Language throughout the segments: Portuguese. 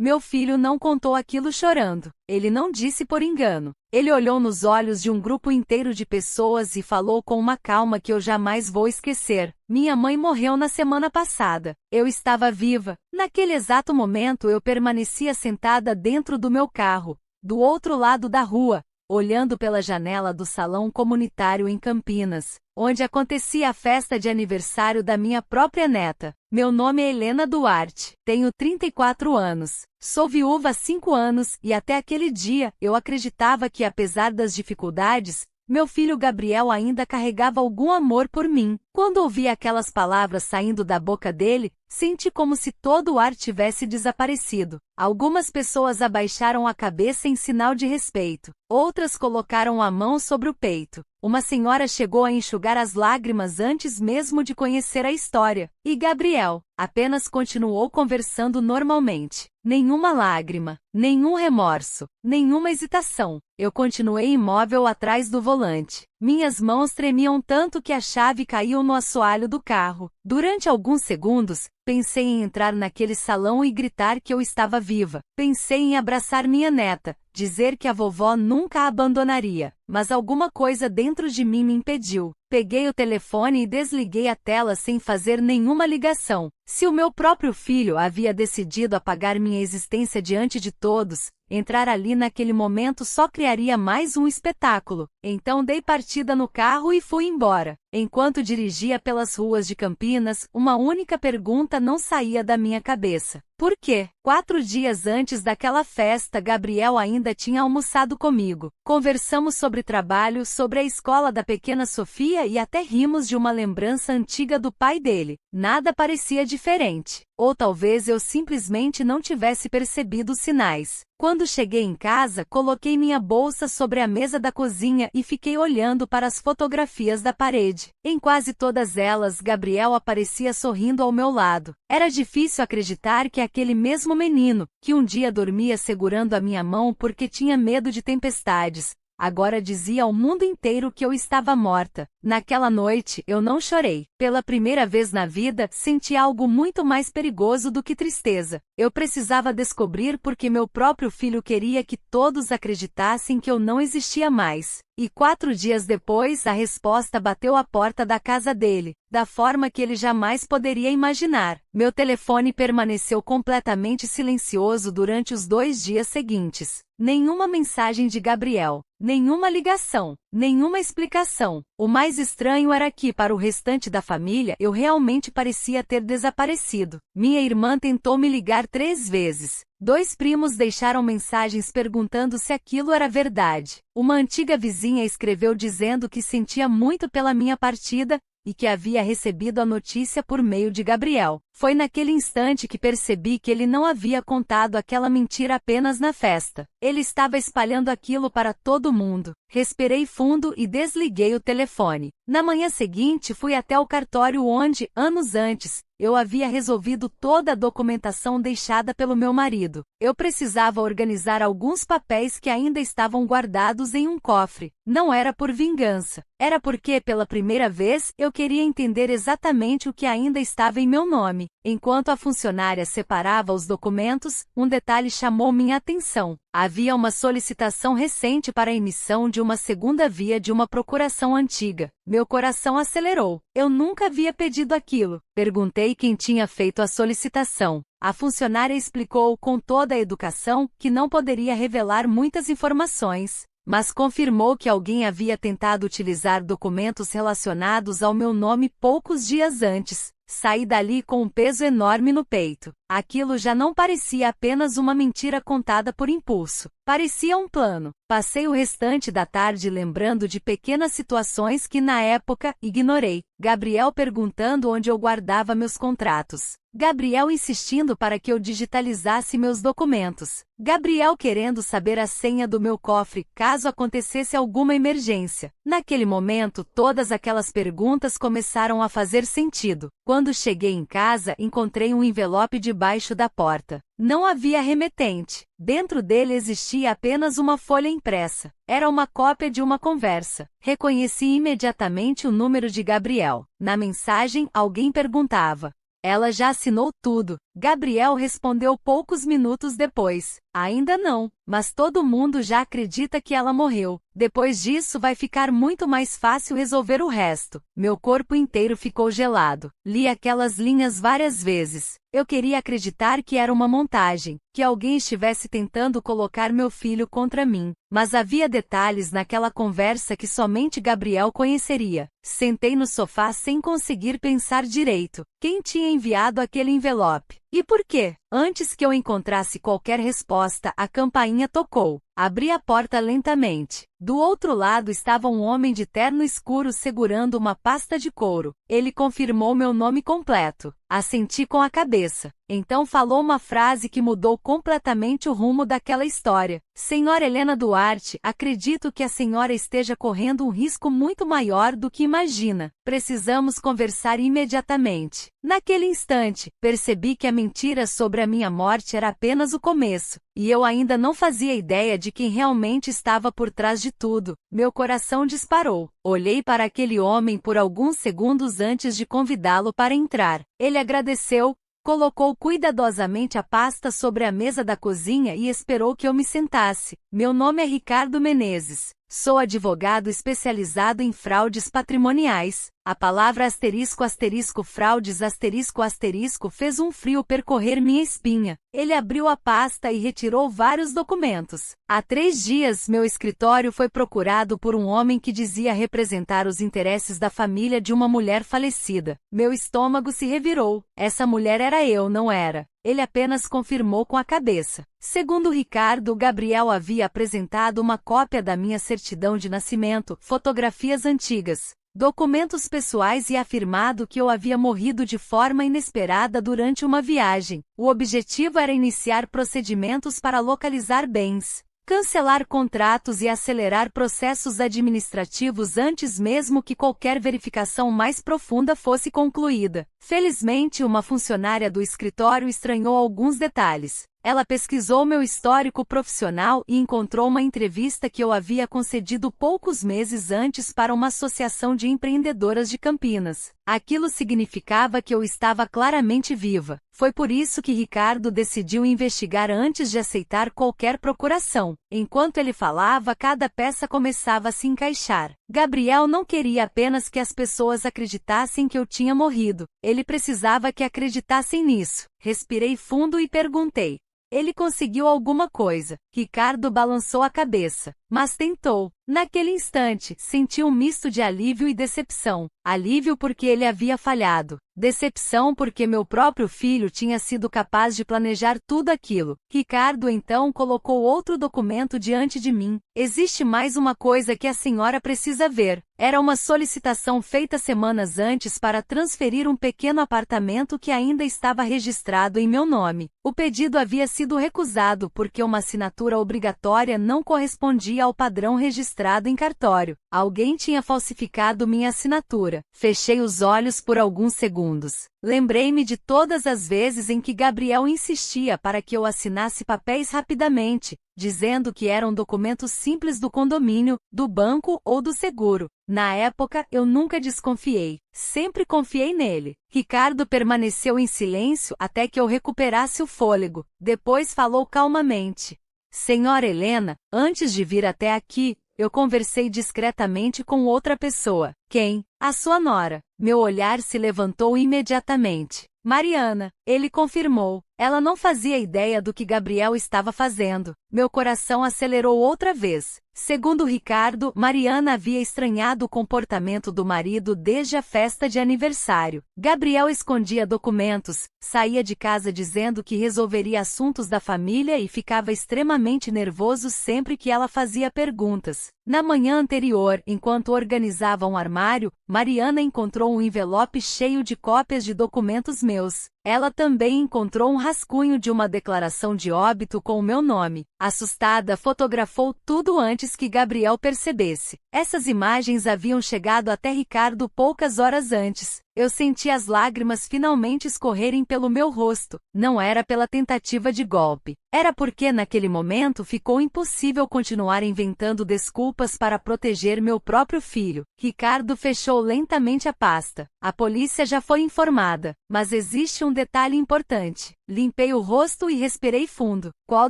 Meu filho não contou aquilo chorando. Ele não disse por engano. Ele olhou nos olhos de um grupo inteiro de pessoas e falou com uma calma que eu jamais vou esquecer. Minha mãe morreu na semana passada. Eu estava viva. Naquele exato momento eu permanecia sentada dentro do meu carro, do outro lado da rua, olhando pela janela do salão comunitário em Campinas, onde acontecia a festa de aniversário da minha própria neta. Meu nome é Helena Duarte, tenho 34 anos, sou viúva há 5 anos e até aquele dia eu acreditava que, apesar das dificuldades, meu filho Gabriel ainda carregava algum amor por mim. Quando ouvi aquelas palavras saindo da boca dele, senti como se todo o ar tivesse desaparecido. Algumas pessoas abaixaram a cabeça em sinal de respeito. Outras colocaram a mão sobre o peito. Uma senhora chegou a enxugar as lágrimas antes mesmo de conhecer a história. E Gabriel apenas continuou conversando normalmente. Nenhuma lágrima, nenhum remorso, nenhuma hesitação. Eu continuei imóvel atrás do volante. Minhas mãos tremiam tanto que a chave caiu no assoalho do carro. Durante alguns segundos, pensei em entrar naquele salão e gritar que eu estava viva. Pensei em abraçar minha neta, dizer que a vovó nunca a abandonaria. Mas alguma coisa dentro de mim me impediu. Peguei o telefone e desliguei a tela sem fazer nenhuma ligação. Se o meu próprio filho havia decidido apagar minha existência diante de todos, entrar ali naquele momento só criaria mais um espetáculo. Então dei partida no carro e fui embora. Enquanto dirigia pelas ruas de Campinas, uma única pergunta não saía da minha cabeça. Por quê? 4 dias antes daquela festa, Gabriel ainda tinha almoçado comigo. Conversamos sobre trabalho, sobre a escola da pequena Sofia e até rimos de uma lembrança antiga do pai dele. Nada parecia diferente. Ou talvez eu simplesmente não tivesse percebido os sinais. Quando cheguei em casa, coloquei minha bolsa sobre a mesa da cozinha e fiquei olhando para as fotografias da parede. Em quase todas elas, Gabriel aparecia sorrindo ao meu lado. Era difícil acreditar que aquele mesmo menino, que um dia dormia segurando a minha mão porque tinha medo de tempestades, agora dizia ao mundo inteiro que eu estava morta. Naquela noite, eu não chorei. Pela primeira vez na vida, senti algo muito mais perigoso do que tristeza. Eu precisava descobrir porque meu próprio filho queria que todos acreditassem que eu não existia mais. E 4 dias depois, a resposta bateu à porta da casa dele, da forma que ele jamais poderia imaginar. Meu telefone permaneceu completamente silencioso durante os 2 dias seguintes. Nenhuma mensagem de Gabriel, nenhuma ligação, nenhuma explicação. O mais estranho era que, para o restante da família, eu realmente parecia ter desaparecido. Minha irmã tentou me ligar 3 vezes. 2 primos deixaram mensagens perguntando se aquilo era verdade. Uma antiga vizinha escreveu dizendo que sentia muito pela minha partida e que havia recebido a notícia por meio de Gabriel. Foi naquele instante que percebi que ele não havia contado aquela mentira apenas na festa. Ele estava espalhando aquilo para todo mundo. Respirei fundo e desliguei o telefone. Na manhã seguinte, fui até o cartório onde, anos antes, eu havia resolvido toda a documentação deixada pelo meu marido. Eu precisava organizar alguns papéis que ainda estavam guardados em um cofre. Não era por vingança. Era porque, pela primeira vez, eu queria entender exatamente o que ainda estava em meu nome. Enquanto a funcionária separava os documentos, um detalhe chamou minha atenção. Havia uma solicitação recente para a emissão de uma segunda via de uma procuração antiga. Meu coração acelerou. Eu nunca havia pedido aquilo. Perguntei quem tinha feito a solicitação. A funcionária explicou com toda a educação que não poderia revelar muitas informações, mas confirmou que alguém havia tentado utilizar documentos relacionados ao meu nome poucos dias antes. Saí dali com um peso enorme no peito. Aquilo já não parecia apenas uma mentira contada por impulso. Parecia um plano. Passei o restante da tarde lembrando de pequenas situações que na época ignorei. Gabriel perguntando onde eu guardava meus contratos. Gabriel insistindo para que eu digitalizasse meus documentos. Gabriel querendo saber a senha do meu cofre caso acontecesse alguma emergência. Naquele momento, todas aquelas perguntas começaram a fazer sentido. Quando cheguei em casa, encontrei um envelope debaixo da porta. Não havia remetente. Dentro dele existia apenas uma folha impressa. Era uma cópia de uma conversa. Reconheci imediatamente o número de Gabriel. Na mensagem, alguém perguntava: "Ela já assinou tudo?" Gabriel respondeu poucos minutos depois. Ainda não, mas todo mundo já acredita que ela morreu. Depois disso vai ficar muito mais fácil resolver o resto. Meu corpo inteiro ficou gelado. Li aquelas linhas várias vezes. Eu queria acreditar que era uma montagem, que alguém estivesse tentando colocar meu filho contra mim. Mas havia detalhes naquela conversa que somente Gabriel conheceria. Sentei no sofá sem conseguir pensar direito. Quem tinha enviado aquele envelope? E por quê? Antes que eu encontrasse qualquer resposta, a campainha tocou. Abri a porta lentamente. Do outro lado estava um homem de terno escuro segurando uma pasta de couro. Ele confirmou meu nome completo. Assenti com a cabeça. Então falou uma frase que mudou completamente o rumo daquela história. Senhora Helena Duarte, acredito que a senhora esteja correndo um risco muito maior do que imagina. Precisamos conversar imediatamente. Naquele instante, percebi que a mentira sobre a minha morte era apenas o começo. E eu ainda não fazia ideia de quem realmente estava por trás de tudo. Meu coração disparou. Olhei para aquele homem por alguns segundos antes de convidá-lo para entrar. Ele agradeceu, colocou cuidadosamente a pasta sobre a mesa da cozinha e esperou que eu me sentasse. Meu nome é Ricardo Menezes. Sou advogado especializado em fraudes patrimoniais. A palavra asterisco asterisco fraudes asterisco asterisco fez um frio percorrer minha espinha. Ele abriu a pasta e retirou vários documentos. Há 3 dias, meu escritório foi procurado por um homem que dizia representar os interesses da família de uma mulher falecida. Meu estômago se revirou. Essa mulher era eu, não era. Ele apenas confirmou com a cabeça. Segundo Ricardo, Gabriel havia apresentado uma cópia da minha certidão de nascimento, fotografias antigas, documentos pessoais e afirmado que eu havia morrido de forma inesperada durante uma viagem. O objetivo era iniciar procedimentos para localizar bens, cancelar contratos e acelerar processos administrativos antes mesmo que qualquer verificação mais profunda fosse concluída. Felizmente, uma funcionária do escritório estranhou alguns detalhes. Ela pesquisou meu histórico profissional e encontrou uma entrevista que eu havia concedido poucos meses antes para uma associação de empreendedoras de Campinas. Aquilo significava que eu estava claramente viva. Foi por isso que Ricardo decidiu investigar antes de aceitar qualquer procuração. Enquanto ele falava, cada peça começava a se encaixar. Gabriel não queria apenas que as pessoas acreditassem que eu tinha morrido. Ele precisava que acreditassem nisso. Respirei fundo e perguntei. Ele conseguiu alguma coisa. Ricardo balançou a cabeça, mas tentou. Naquele instante, senti um misto de alívio e decepção. Alívio porque ele havia falhado. Decepção porque meu próprio filho tinha sido capaz de planejar tudo aquilo. Ricardo então colocou outro documento diante de mim. Existe mais uma coisa que a senhora precisa ver. Era uma solicitação feita semanas antes para transferir um pequeno apartamento que ainda estava registrado em meu nome. O pedido havia sido recusado porque uma assinatura obrigatória não correspondia ao padrão registrado em cartório. Alguém tinha falsificado minha assinatura. Fechei os olhos por alguns segundos. Lembrei-me de todas as vezes em que Gabriel insistia para que eu assinasse papéis rapidamente, dizendo que eram documentos simples do condomínio, do banco ou do seguro. Na época, eu nunca desconfiei. Sempre confiei nele. Ricardo permaneceu em silêncio até que eu recuperasse o fôlego. Depois falou calmamente. Senhora Helena, antes de vir até aqui, eu conversei discretamente com outra pessoa. Quem? A sua nora. Meu olhar se levantou imediatamente. Mariana, ele confirmou. Ela não fazia ideia do que Gabriel estava fazendo. Meu coração acelerou outra vez. Segundo Ricardo, Mariana havia estranhado o comportamento do marido desde a festa de aniversário. Gabriel escondia documentos, saía de casa dizendo que resolveria assuntos da família e ficava extremamente nervoso sempre que ela fazia perguntas. Na manhã anterior, enquanto organizava um armário, Mariana encontrou um envelope cheio de cópias de documentos meus. Ela também encontrou um rascunho de uma declaração de óbito com o meu nome. Assustada, fotografou tudo antes que Gabriel percebesse. Essas imagens haviam chegado até Ricardo poucas horas antes. Eu senti as lágrimas finalmente escorrerem pelo meu rosto. Não era pela tentativa de golpe. Era porque naquele momento ficou impossível continuar inventando desculpas para proteger meu próprio filho. Ricardo fechou lentamente a pasta. A polícia já foi informada, mas existe um um detalhe importante. Limpei o rosto e respirei fundo. Qual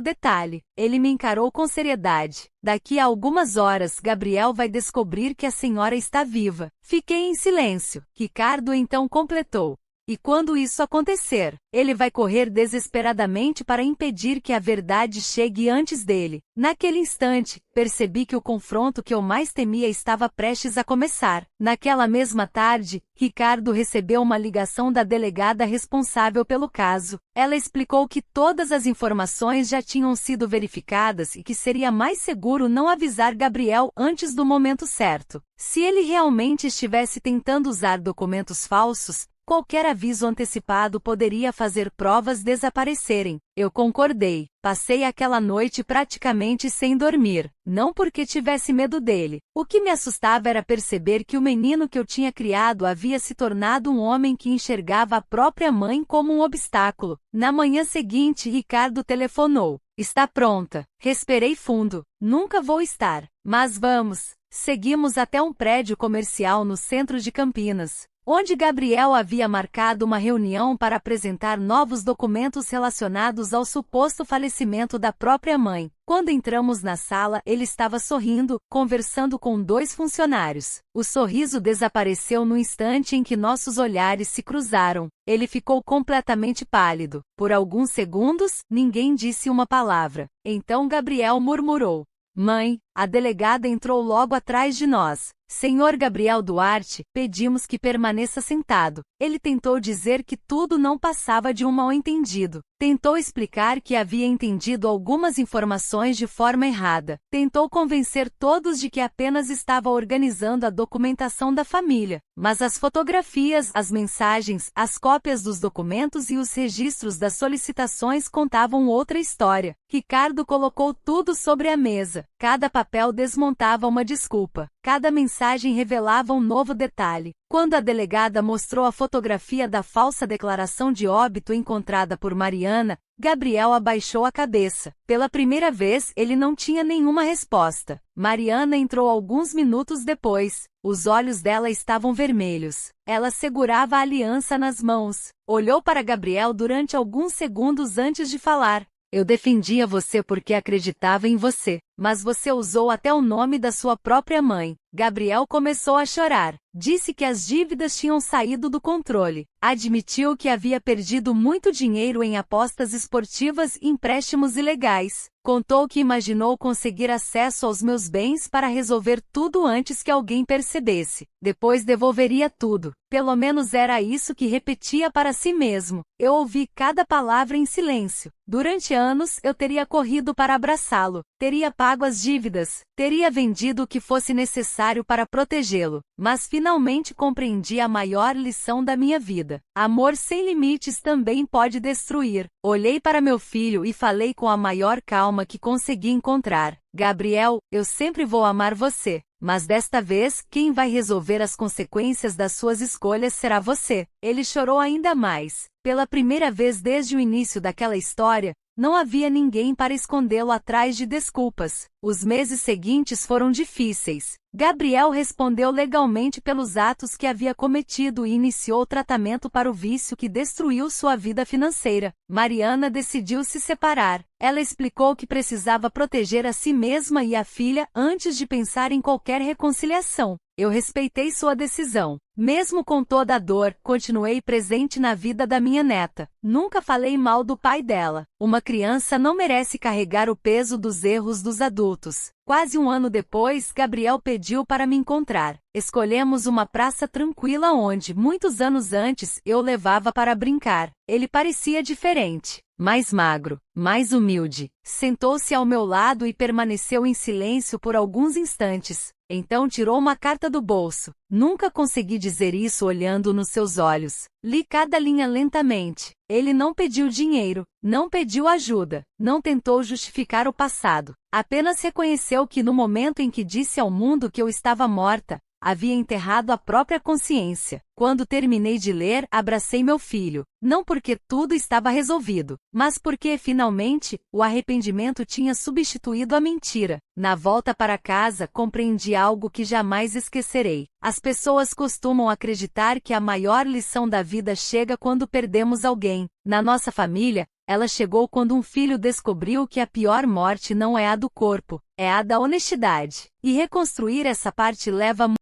detalhe? Ele me encarou com seriedade. Daqui a algumas horas, Gabriel vai descobrir que a senhora está viva. Fiquei em silêncio. Ricardo então completou. E quando isso acontecer, ele vai correr desesperadamente para impedir que a verdade chegue antes dele. Naquele instante, percebi que o confronto que eu mais temia estava prestes a começar. Naquela mesma tarde, Ricardo recebeu uma ligação da delegada responsável pelo caso. Ela explicou que todas as informações já tinham sido verificadas e que seria mais seguro não avisar Gabriel antes do momento certo. Se ele realmente estivesse tentando usar documentos falsos, qualquer aviso antecipado poderia fazer provas desaparecerem. Eu concordei. Passei aquela noite praticamente sem dormir. Não porque tivesse medo dele. O que me assustava era perceber que o menino que eu tinha criado havia se tornado um homem que enxergava a própria mãe como um obstáculo. Na manhã seguinte, Ricardo telefonou. Está pronta. Respirei fundo. Nunca vou estar. Mas vamos. Seguimos até um prédio comercial no centro de Campinas, onde Gabriel havia marcado uma reunião para apresentar novos documentos relacionados ao suposto falecimento da própria mãe. Quando entramos na sala, ele estava sorrindo, conversando com 2 funcionários. O sorriso desapareceu no instante em que nossos olhares se cruzaram. Ele ficou completamente pálido. Por alguns segundos, ninguém disse uma palavra. Então Gabriel murmurou: "Mãe." A delegada entrou logo atrás de nós. "Senhor Gabriel Duarte, pedimos que permaneça sentado." Ele tentou dizer que tudo não passava de um mal-entendido. Tentou explicar que havia entendido algumas informações de forma errada. Tentou convencer todos de que apenas estava organizando a documentação da família. Mas as fotografias, as mensagens, as cópias dos documentos e os registros das solicitações contavam outra história. Ricardo colocou tudo sobre a mesa. Cada papel desmontava uma desculpa. Cada mensagem revelava um novo detalhe. Quando a delegada mostrou a fotografia da falsa declaração de óbito encontrada por Mariana, Gabriel abaixou a cabeça. Pela primeira vez, ele não tinha nenhuma resposta. Mariana entrou alguns minutos depois. Os olhos dela estavam vermelhos. Ela segurava a aliança nas mãos. Olhou para Gabriel durante alguns segundos antes de falar. "Eu defendia você porque acreditava em você, mas você usou até o nome da sua própria mãe." Gabriel começou a chorar. Disse que as dívidas tinham saído do controle. Admitiu que havia perdido muito dinheiro em apostas esportivas e empréstimos ilegais. Contou que imaginou conseguir acesso aos meus bens para resolver tudo antes que alguém percebesse. Depois devolveria tudo. Pelo menos era isso que repetia para si mesmo. Eu ouvi cada palavra em silêncio. Durante anos, eu teria corrido para abraçá-lo. Teria pago as dívidas. Teria vendido o que fosse necessário para protegê-lo. Mas finalmente compreendi a maior lição da minha vida. Amor sem limites também pode destruir. Olhei para meu filho e falei com a maior calma que consegui encontrar. "Gabriel, eu sempre vou amar você. Mas desta vez, quem vai resolver as consequências das suas escolhas será você." Ele chorou ainda mais. Pela primeira vez desde o início daquela história, não havia ninguém para escondê-lo atrás de desculpas. Os meses seguintes foram difíceis. Gabriel respondeu legalmente pelos atos que havia cometido e iniciou tratamento para o vício que destruiu sua vida financeira. Mariana decidiu se separar. Ela explicou que precisava proteger a si mesma e a filha antes de pensar em qualquer reconciliação. Eu respeitei sua decisão. Mesmo com toda a dor, continuei presente na vida da minha neta. Nunca falei mal do pai dela. Uma criança não merece carregar o peso dos erros dos adultos. Quase um ano depois, Gabriel pediu para me encontrar. Escolhemos uma praça tranquila onde, muitos anos antes, eu o levava para brincar. Ele parecia diferente. Mais magro, mais humilde. Sentou-se ao meu lado e permaneceu em silêncio por alguns instantes. Então tirou uma carta do bolso. Nunca consegui dizer isso olhando nos seus olhos. Li cada linha lentamente. Ele não pediu dinheiro, não pediu ajuda, não tentou justificar o passado. Apenas reconheceu que no momento em que disse ao mundo que eu estava morta, havia enterrado a própria consciência. Quando terminei de ler, abracei meu filho, não porque tudo estava resolvido, mas porque, finalmente, o arrependimento tinha substituído a mentira. Na volta para casa, compreendi algo que jamais esquecerei. As pessoas costumam acreditar que a maior lição da vida chega quando perdemos alguém. Na nossa família, ela chegou quando um filho descobriu que a pior morte não é a do corpo, é a da honestidade. E reconstruir essa parte leva